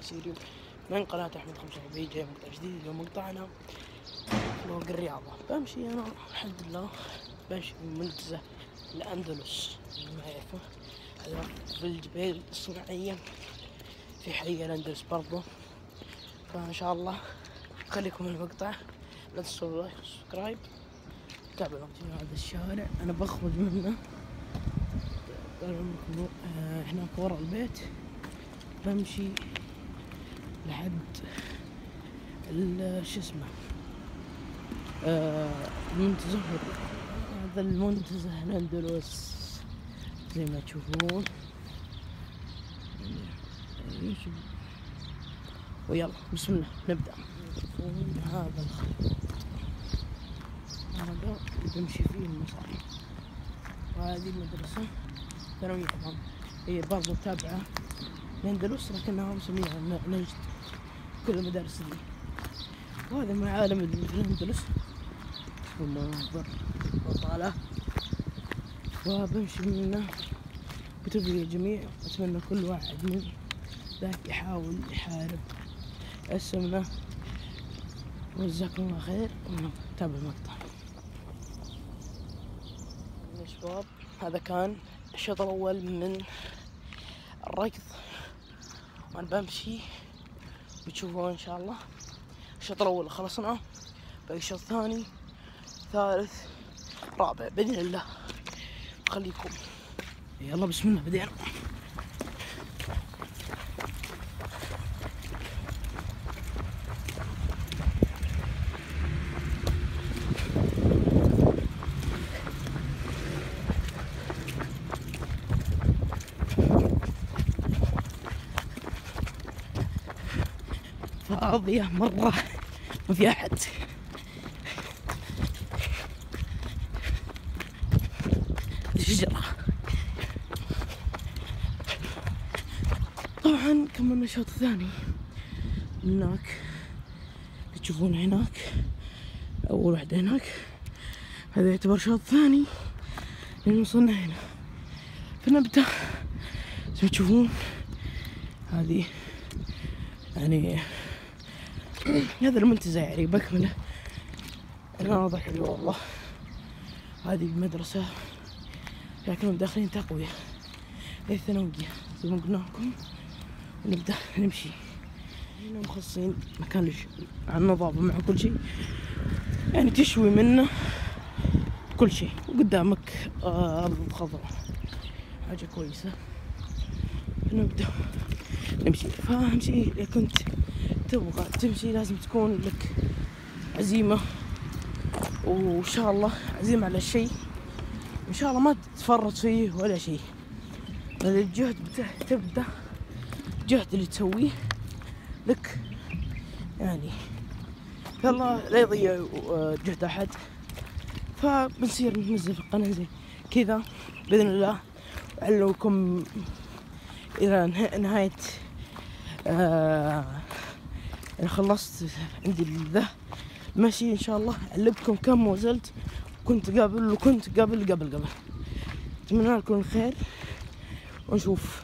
فيديو سيريو من قناة أحمد 45. جاي مقطع جديد. اليوم مقطعنا فوق الرياضة. بمشي أنا الحمد لله بمشي من منتزه الأندلس اللي ما يعرفه، هذا في الجبال الصناعية في حي الأندلس برضو. فإن شاء الله خليكم المقطع، لا تنسوا لايك وسبسكرايب. تابعوا هذا الشارع أنا بخرج منه هناك ورا البيت، بمشي لحد شو اسمه المنتزه. هذا المنتزه الأندلس زي ما تشوفون. ويلا بسم الله نبدأ. تشوفون هذا الخط، هذا بمشي فيه المصاري، وهذه المدرسة ثانوية طبعا هي برضو تابعة الأندلس لكنها مسميها نجد كل المدارس دي. وهذا معالم الأندلس ومناظر بطالة، وبمشي منه بتوفيق الجميع. أتمنى كل واحد من ذاك يحاول يحارب السمنة، وجزاكم الله خير. ونتابع المقطع يا شباب. هذا كان الشوط الأول من الركض، وأنا بمشي بتشوفون إن شاء الله. الشوط الأول خلصنا، باقي الشوط الثاني ثالث رابع بإذن الله. خليكم يلا بسم الله بدينا. فاضية مرة ما في أحد. شجرة. طبعا كملنا الشوط الثاني هناك، تشوفون هناك أول واحدة هناك، هذا يعتبر شوط ثاني لأن وصلنا هنا. فنبدأ زي ما تشوفون. هذه يعني هذا المنتزه يعني بكمله. المناظر حلوة والله. هذه المدرسة لكنهم داخلين تقوية للثانوية زي ما قلنا لكم. ونبدأ نمشي هنا مخصصين مكان على النظافة مع كل شيء، يعني تشوي منه كل شيء، وقدامك أرض خضراء حاجة كويسة. نبدأ نمشي. فأهم شيء إذا كنت تبغى تمشي لازم تكون لك عزيمة، وإن شاء الله عزيمة على الشيء، إن شاء الله ما تتفرط فيه ولا شيء. الجهد تبدأ جهد اللي تسويه لك، يعني الله لا يضيع جهد أحد. فبنصير ننزل في القناة زي كذا بإذن الله. أعلمكم إلى نهاية أنا خلصت عندي ذا ماشي إن شاء الله. أعلمكم كم وصلت، كنت قبل قبل. أتمنى لكم الخير، ونشوف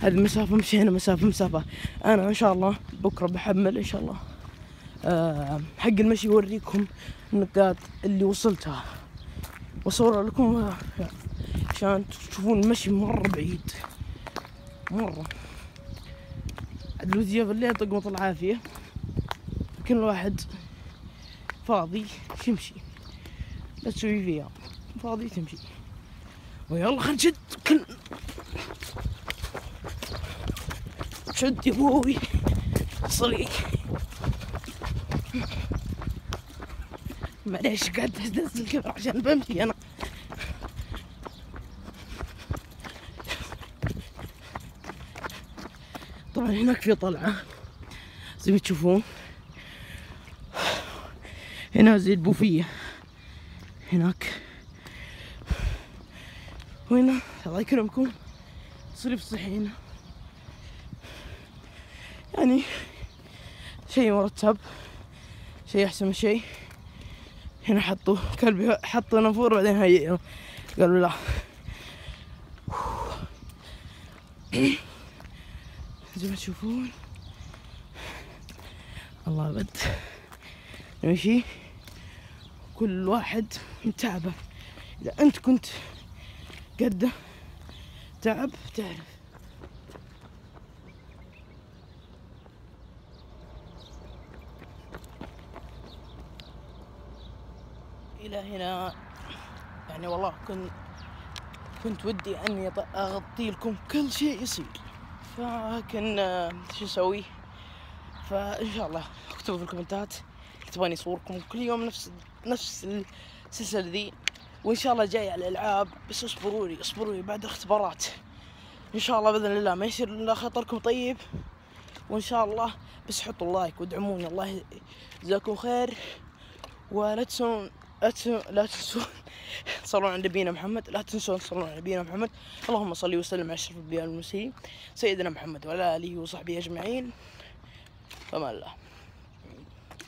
هذه المسافة مشينا مسافة. أنا إن شاء الله بكرة بحمل إن شاء الله حق المشي، أوريكم النقاط اللي وصلتها وأصور لكم عشان تشوفون المشي مرة بعيد مرة. الفيديو بالليل طقمة العافية، كل واحد فاضي يمشي، لا تسوي فيها فاضي تمشي. ويلا خلينا نشد، شد يا ابوي صلي. معليش قاعد انزل الكاميرا عشان بمشي انا. طبعا هناك في طلعة زي ما تشوفون، هنا زي البوفية هناك، وهنا الله يكرمكم صريف صحي هنا، يعني شيء مرتب، شيء أحسن من شيء. هنا حطوا كلبي، حطوا نافور بعدين هيئوا قالوا لا. زي ما تشوفون الله أبد ماشي. كل واحد من تعبه، إذا أنت كنت قده تعب تعرف. إلى هنا يعني والله كنت ودي أني أغطي لكم كل شيء يصير، فلكن شو أسوي؟ فإن شاء الله اكتبوا في الكومنتات تبغاني أصوركم كل يوم نفس السلسلة ذي، وإن شاء الله جاي على الألعاب، بس اصبروا لي بعد اختبارات إن شاء الله بإذن الله، ما يصير إلا خاطركم طيب، وإن شاء الله بس حطوا لايك وادعموني، الله يجزاكم خير. ولا تنسون تصلون على نبينا محمد، لا تنسون تصلون على نبينا محمد. اللهم صل وسلم على أشرف الأنبياء والمرسلين سيدنا محمد وعلى آله وصحبه أجمعين. فما الله.